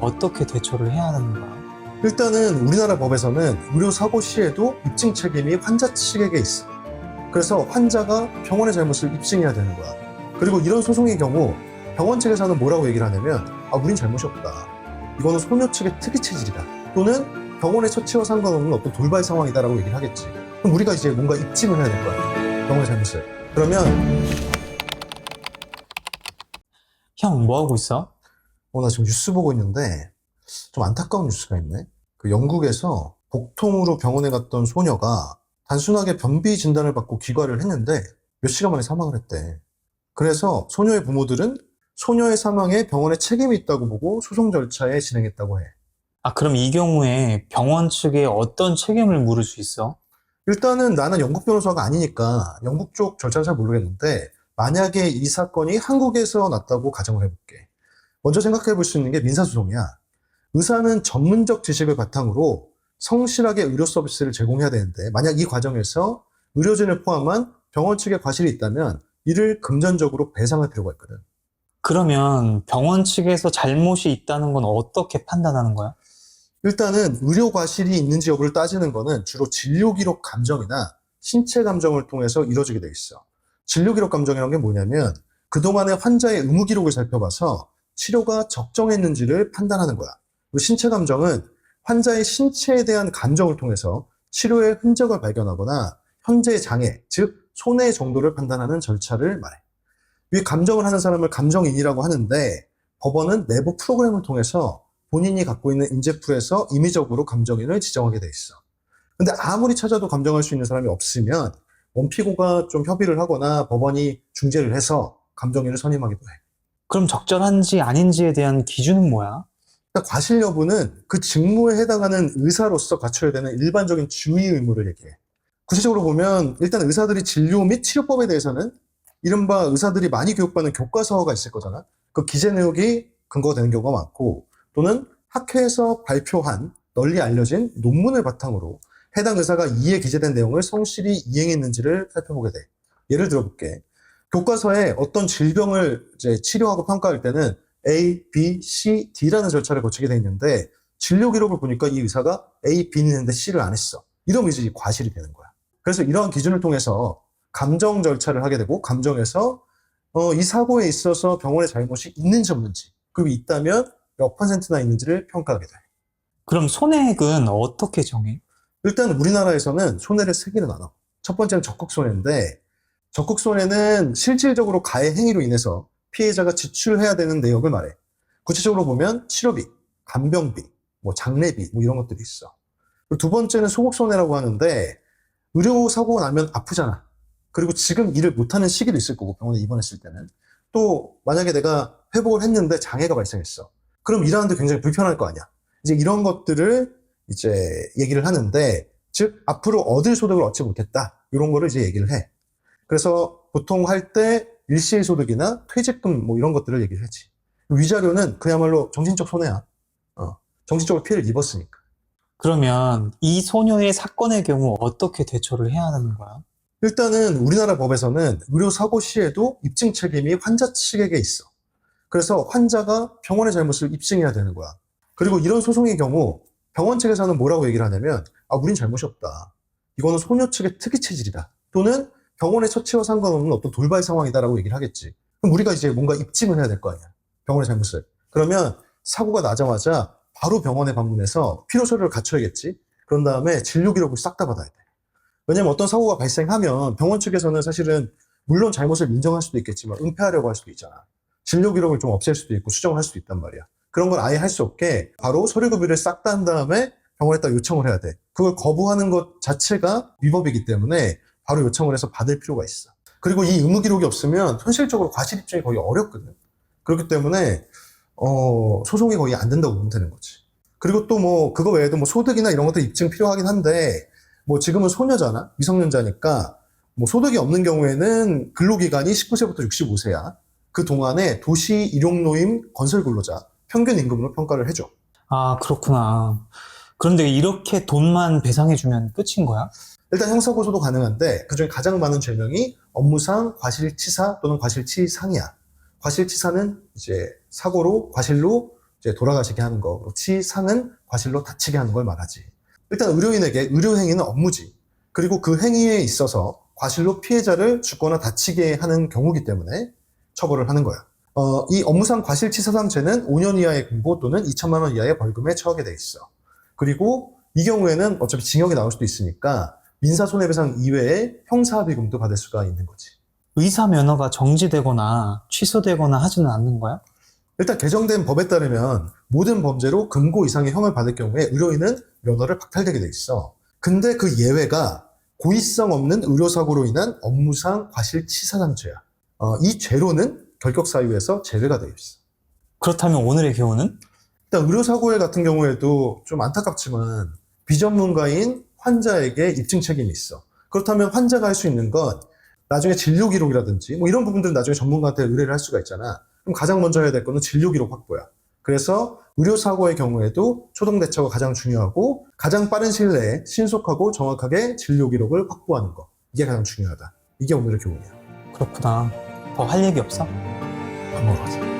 어떻게 대처를 해야 하는 거야? 일단은 우리나라 법에서는 의료사고 시에도 입증 책임이 환자 측에게 있어. 그래서 환자가 병원의 잘못을 입증해야 되는 거야. 그리고 이런 소송의 경우 병원 측에서는 뭐라고 얘기를 하냐면 우린 잘못이 없다. 이거는 소녀 측의 특이 체질이다. 또는 병원의 처치와 상관없는 어떤 돌발 상황이다라고 얘기를 하겠지. 그럼 우리가 이제 뭔가 입증을 해야 될 거야. 병원의 잘못을. 그러면 형, 뭐 하고 있어? 나 지금 뉴스 보고 있는데 좀 안타까운 뉴스가 있네. 그 영국에서 복통으로 병원에 갔던 소녀가 단순하게 변비 진단을 받고 귀가를 했는데 몇 시간 만에 사망을 했대. 그래서 소녀의 부모들은 소녀의 사망에 병원에 책임이 있다고 보고 소송 절차에 진행했다고 해. 그럼 이 경우에 병원 측에 어떤 책임을 물을 수 있어? 일단은 나는 영국 변호사가 아니니까 영국 쪽 절차는 잘 모르겠는데 만약에 이 사건이 한국에서 났다고 가정을 해볼게. 먼저 생각해 볼 수 있는 게 민사소송이야. 의사는 전문적 지식을 바탕으로 성실하게 의료 서비스를 제공해야 되는데 만약 이 과정에서 의료진을 포함한 병원 측의 과실이 있다면 이를 금전적으로 배상할 필요가 있거든. 그러면 병원 측에서 잘못이 있다는 건 어떻게 판단하는 거야? 일단은 의료 과실이 있는지 여부를 따지는 거는 주로 진료기록 감정이나 신체 감정을 통해서 이루어지게 돼 있어. 진료기록 감정이라는 게 뭐냐면 그동안의 환자의 의무 기록을 살펴봐서 치료가 적정했는지를 판단하는 거야. 그리고 신체 감정은 환자의 신체에 대한 감정을 통해서 치료의 흔적을 발견하거나 현재의 장애, 즉 손해 정도를 판단하는 절차를 말해. 이 감정을 하는 사람을 감정인이라고 하는데 법원은 내부 프로그램을 통해서 본인이 갖고 있는 인재풀에서 임의적으로 감정인을 지정하게 돼 있어. 근데 아무리 찾아도 감정할 수 있는 사람이 없으면 원피고가 좀 협의를 하거나 법원이 중재를 해서 감정인을 선임하기도 해. 그럼 적절한지 아닌지에 대한 기준은 뭐야? 그러니까 과실 여부는 그 직무에 해당하는 의사로서 갖춰야 되는 일반적인 주의 의무를 얘기해. 구체적으로 보면 일단 의사들이 진료 및 치료법에 대해서는 이른바 의사들이 많이 교육받는 교과서가 있을 거잖아. 그 기재 내용이 근거가 되는 경우가 많고 또는 학회에서 발표한 널리 알려진 논문을 바탕으로 해당 의사가 이에 기재된 내용을 성실히 이행했는지를 살펴보게 돼. 예를 들어볼게. 교과서에 어떤 질병을 이제 치료하고 평가할 때는 A, B, C, D라는 절차를 거치게 돼 있는데 진료 기록을 보니까 이 의사가 A, B는 했는데 C를 안 했어. 이러면 이제 과실이 되는 거야. 그래서 이러한 기준을 통해서 감정 절차를 하게 되고 감정에서 이 사고에 있어서 병원의 잘못이 있는지 없는지 그리고 있다면 몇 퍼센트나 있는지를 평가하게 돼. 그럼 손해액은 어떻게 정해? 일단 우리나라에서는 손해를 세 개로 나눠. 첫 번째는 적극손해인데 적극손해는 실질적으로 가해 행위로 인해서 피해자가 지출해야 되는 내역을 말해. 구체적으로 보면 치료비, 간병비, 장례비 이런 것들이 있어. 그리고 두 번째는 소극손해라고 하는데 의료사고가 나면 아프잖아. 그리고 지금 일을 못하는 시기도 있을 거고 병원에 입원했을 때는 또 만약에 내가 회복을 했는데 장애가 발생했어. 그럼 일하는데 굉장히 불편할 거 아니야. 이제 이런 것들을 이제 얘기를 하는데 즉 앞으로 얻을 소득을 얻지 못했다. 이런 거를 이제 얘기를 해. 그래서 보통 할 때 일시소득이나 퇴직금 이런 것들을 얘기를 하지. 위자료는 그야말로 정신적 손해야. 정신적으로 피해를 입었으니까. 그러면 이 소녀의 사건의 경우 어떻게 대처를 해야 하는 거야? 일단은 우리나라 법에서는 의료사고 시에도 입증 책임이 환자 측에게 있어. 그래서 환자가 병원의 잘못을 입증해야 되는 거야. 그리고 이런 소송의 경우 병원 측에서는 뭐라고 얘기를 하냐면 우린 잘못이 없다. 이거는 소녀 측의 특이 체질이다. 또는 병원의 처치와 상관없는 어떤 돌발 상황이다라고 얘기를 하겠지. 그럼 우리가 이제 뭔가 입증을 해야 될 거 아니야. 병원의 잘못을. 그러면 사고가 나자마자 바로 병원에 방문해서 필요 서류를 갖춰야겠지. 그런 다음에 진료 기록을 싹 다 받아야 돼. 왜냐면 어떤 사고가 발생하면 병원 측에서는 사실은 물론 잘못을 인정할 수도 있겠지만 은폐하려고 할 수도 있잖아. 진료 기록을 좀 없앨 수도 있고 수정을 할 수도 있단 말이야. 그런 걸 아예 할 수 없게 바로 서류 구비를 싹 다 한 다음에 병원에다 요청을 해야 돼. 그걸 거부하는 것 자체가 위법이기 때문에 바로 요청을 해서 받을 필요가 있어. 그리고 이 의무 기록이 없으면 현실적으로 과실 입증이 거의 어렵거든. 그렇기 때문에 소송이 거의 안 된다고 보면 되는 거지. 그리고 또 그거 외에도 소득이나 이런 것도 입증 필요하긴 한데 지금은 소녀잖아. 미성년자니까 소득이 없는 경우에는 근로기간이 19세부터 65세야. 그 동안에 도시 일용노임 건설 근로자 평균 임금으로 평가를 해줘. 그렇구나. 그런데 이렇게 돈만 배상해주면 끝인 거야? 일단 형사고소도 가능한데 그중에 가장 많은 죄명이 업무상 과실치사 또는 과실치상이야. 과실치사는 이제 사고로 과실로 이제 돌아가시게 하는 거, 치상은 과실로 다치게 하는 걸 말하지. 일단 의료인에게 의료 행위는 업무지. 그리고 그 행위에 있어서 과실로 피해자를 죽거나 다치게 하는 경우이기 때문에 처벌을 하는 거야. 이 업무상 과실치사상죄는 5년 이하의 공고 또는 2천만 원 이하의 벌금에 처하게 돼 있어. 그리고 이 경우에는 어차피 징역이 나올 수도 있으니까 민사손해배상 이외에 형사합의금도 받을 수가 있는 거지. 의사 면허가 정지되거나 취소되거나 하지는 않는 거야? 일단 개정된 법에 따르면 모든 범죄로 금고 이상의 형을 받을 경우에 의료인은 면허를 박탈되게 돼 있어. 근데 그 예외가 고의성 없는 의료사고로 인한 업무상 과실치사상죄야. 이 죄로는 결격사유에서 제외가 되어 있어. 그렇다면 오늘의 교훈은? 일단 의료사고에 같은 경우에도 좀 안타깝지만 비전문가인 환자에게 입증 책임이 있어. 그렇다면 환자가 할 수 있는 건 나중에 진료 기록이라든지 뭐 이런 부분들은 나중에 전문가한테 의뢰를 할 수가 있잖아. 그럼 가장 먼저 해야 될 거는 진료 기록 확보야. 그래서 의료사고의 경우에도 초동 대처가 가장 중요하고 가장 빠른 시일 내에 신속하고 정확하게 진료 기록을 확보하는 거. 이게 가장 중요하다. 이게 오늘의 교훈이야. 그렇구나. 더 할 얘기 없어? 밥 먹으러 가자.